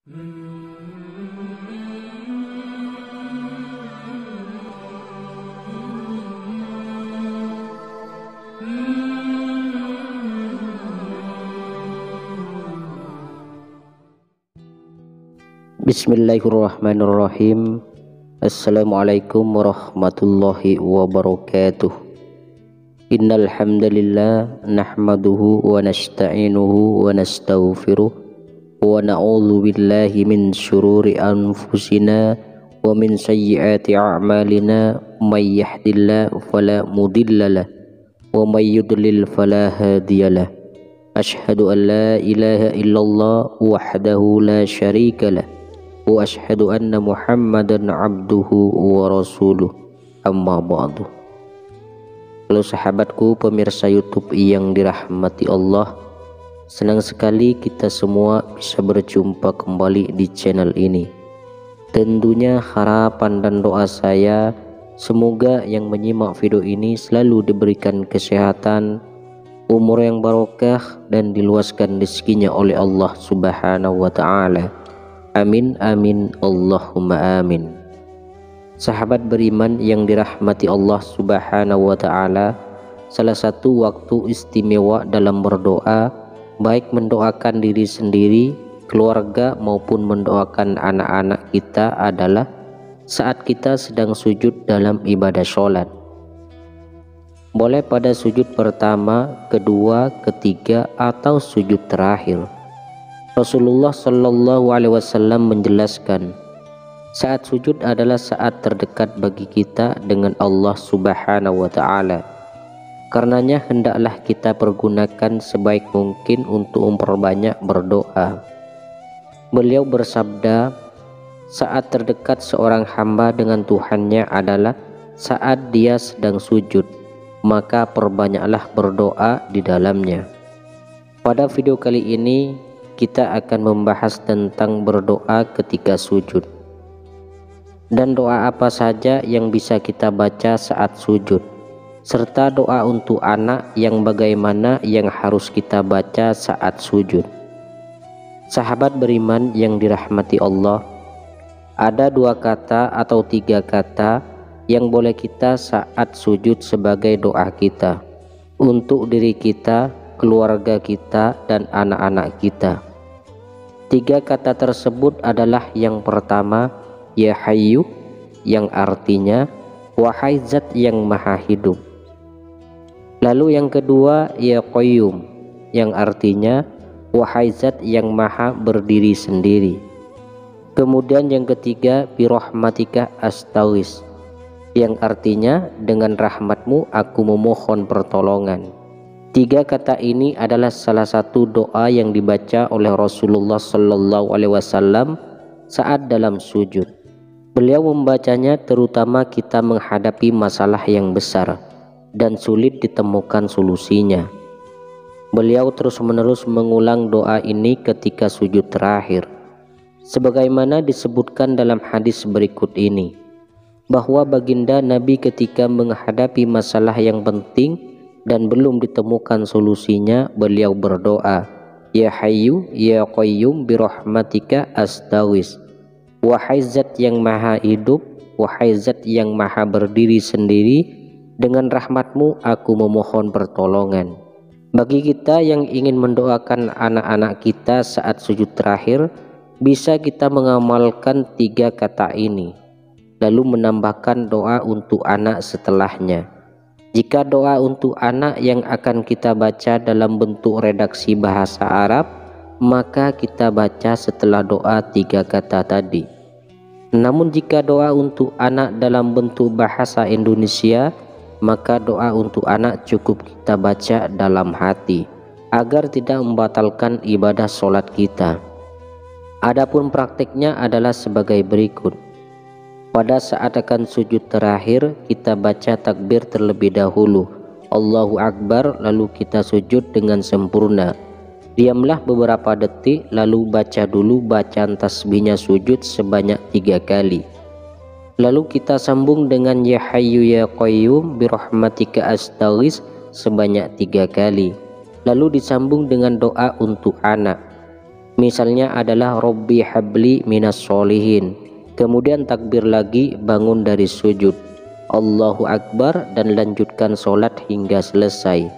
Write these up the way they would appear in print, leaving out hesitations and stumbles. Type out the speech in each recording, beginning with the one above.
Bismillahirrahmanirrahim. Assalamualaikum warahmatullahi wabarakatuh. Innal hamdalillah nahmaduhu wa nasta'inuhu wa nastaghfiruh wa na'udzu billahi min syururi anfusina wa min sayyiati a'malina may yahdihillahu fala mudhillalah wa may yudlil fala hadiyalah. Asyhadu an la ilaha illallah wahdahu la syarikalah wa asyhadu anna Muhammadan abduhu wa rasuluh. Amma ba'du. Halo sahabatku pemirsa YouTube yang dirahmati Allah, senang sekali kita semua bisa berjumpa kembali di channel ini. Tentunya harapan dan doa saya semoga yang menyimak video ini selalu diberikan kesehatan, umur yang barokah, dan diluaskan rezekinya oleh Allah Subhanahu wa ta'ala. Amin amin Allahumma amin. Sahabat beriman yang dirahmati Allah Subhanahu wa ta'ala, salah satu waktu istimewa dalam berdoa, baik mendoakan diri sendiri, keluarga maupun mendoakan anak-anak kita adalah saat kita sedang sujud dalam ibadah sholat. Boleh pada sujud pertama, kedua, ketiga, atau sujud terakhir. Rasulullah Shallallahu Alaihi Wasallam menjelaskan, saat sujud adalah saat terdekat bagi kita dengan Allah Subhanahu wa ta'ala. Karenanya hendaklah kita pergunakan sebaik mungkin untuk memperbanyak berdoa. Beliau bersabda, saat terdekat seorang hamba dengan Tuhannya adalah saat dia sedang sujud, maka perbanyaklah berdoa di dalamnya. Pada video kali ini kita akan membahas tentang berdoa ketika sujud dan doa apa saja yang bisa kita baca saat sujud, serta doa untuk anak yang bagaimana yang harus kita baca saat sujud. Sahabat beriman yang dirahmati Allah, ada dua kata atau tiga kata yang boleh kita saat sujud sebagai doa kita untuk diri kita, keluarga kita, dan anak-anak kita. Tiga kata tersebut adalah yang pertama, Ya Hayyu, yang artinya wahai zat yang maha hidup. Lalu yang kedua, Ya Qayyum, yang artinya wahai zat yang maha berdiri sendiri. Kemudian yang ketiga, Birahmatika astaghis, yang artinya dengan rahmatmu aku memohon pertolongan. Tiga kata ini adalah salah satu doa yang dibaca oleh Rasulullah Shallallahu Alaihi Wasallam saat dalam sujud. Beliau membacanya terutama kita menghadapi masalah yang besar dan sulit ditemukan solusinya. Beliau terus-menerus mengulang doa ini ketika sujud terakhir, sebagaimana disebutkan dalam hadis berikut ini, bahwa baginda Nabi ketika menghadapi masalah yang penting dan belum ditemukan solusinya, beliau berdoa, Ya Hayyu, Ya Qayyum, Birahmatika astaghis, wahai zat yang maha hidup, wahai zat yang maha berdiri sendiri, dengan rahmatmu aku memohon pertolongan. Bagi kita yang ingin mendoakan anak-anak kita saat sujud terakhir, bisa kita mengamalkan tiga kata ini, lalu menambahkan doa untuk anak setelahnya. Jika doa untuk anak yang akan kita baca dalam bentuk redaksi bahasa Arab, maka kita baca setelah doa tiga kata tadi. Namun jika doa untuk anak dalam bentuk bahasa Indonesia, maka doa untuk anak cukup kita baca dalam hati, agar tidak membatalkan ibadah sholat kita. Adapun praktiknya adalah sebagai berikut. Pada saat akan sujud terakhir, kita baca takbir terlebih dahulu, Allahu Akbar, lalu kita sujud dengan sempurna. Diamlah beberapa detik, lalu baca dulu bacaan tasbihnya sujud sebanyak 3 kali. Lalu kita sambung dengan Ya Hayyu Ya Qayyum, Birahmatika astaghis sebanyak 3 kali. Lalu disambung dengan doa untuk anak. Misalnya adalah Robbi habli minas solihin. Kemudian takbir lagi, bangun dari sujud, Allahu Akbar, dan lanjutkan sholat hingga selesai.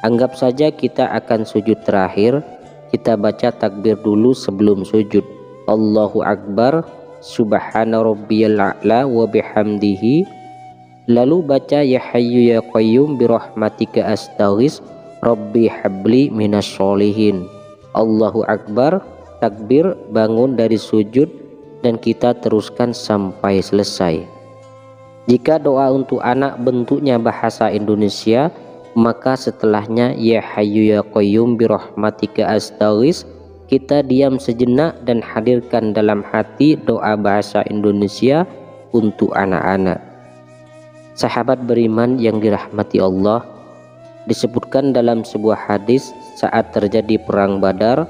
Anggap saja kita akan sujud terakhir, kita baca takbir dulu sebelum sujud, Allahu Akbar, Subhana rabbiyal a'la wa bihamdihi, lalu baca ya hayyu ya qayyum birahmatika astaghis, Rabbi habli minas solihin, Allahu Akbar, takbir, bangun dari sujud, dan kita teruskan sampai selesai. Jika doa untuk anak bentuknya bahasa Indonesia, maka setelahnya ya hayyu ya qayyum birahmatika astaghis, kita diam sejenak dan hadirkan dalam hati doa bahasa Indonesia untuk anak-anak. Sahabat beriman yang dirahmati Allah, disebutkan dalam sebuah hadis saat terjadi perang Badar,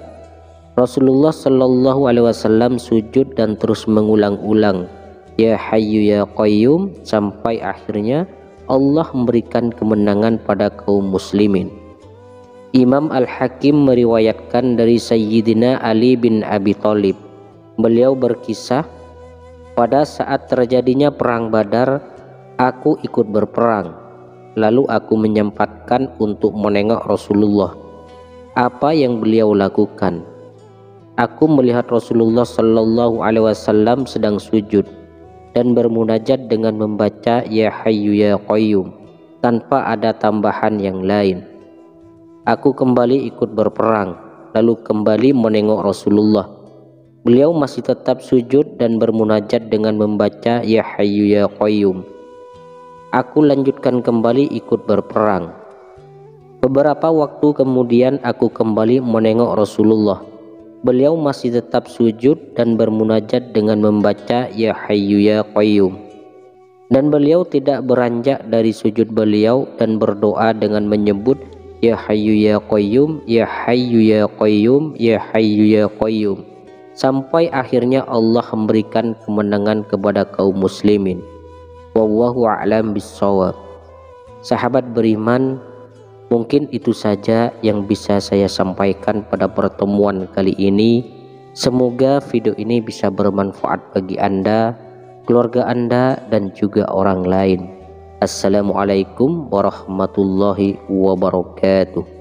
Rasulullah Shallallahu Alaihi Wasallam sujud dan terus mengulang-ulang ya hayyu ya qayyum sampai akhirnya Allah memberikan kemenangan pada kaum muslimin. Imam Al-Hakim meriwayatkan dari Sayyidina Ali bin Abi Thalib, beliau berkisah, pada saat terjadinya perang Badar, aku ikut berperang. Lalu aku menyempatkan untuk menengok Rasulullah. Apa yang beliau lakukan? Aku melihat Rasulullah Shallallahu Alaihi Wasallam sedang sujud dan bermunajat dengan membaca ya hayyu ya qayyum tanpa ada tambahan yang lain. Aku kembali ikut berperang, lalu kembali menengok Rasulullah. Beliau masih tetap sujud dan bermunajat dengan membaca ya hayyu ya qayyum. Aku lanjutkan kembali ikut berperang. Beberapa waktu kemudian aku kembali menengok Rasulullah. Beliau masih tetap sujud dan bermunajat dengan membaca ya hayyu ya qayyum. Dan beliau tidak beranjak dari sujud beliau dan berdoa dengan menyebut ya hayyu ya qayyum, ya hayyu ya qayyum, ya hayyu ya qayyum, sampai akhirnya Allah memberikan kemenangan kepada kaum muslimin. Wallahu a'lam bissawab. Sahabat beriman, mungkin itu saja yang bisa saya sampaikan pada pertemuan kali ini. Semoga video ini bisa bermanfaat bagi Anda, keluarga Anda, dan juga orang lain. Assalamualaikum warahmatullahi wabarakatuh.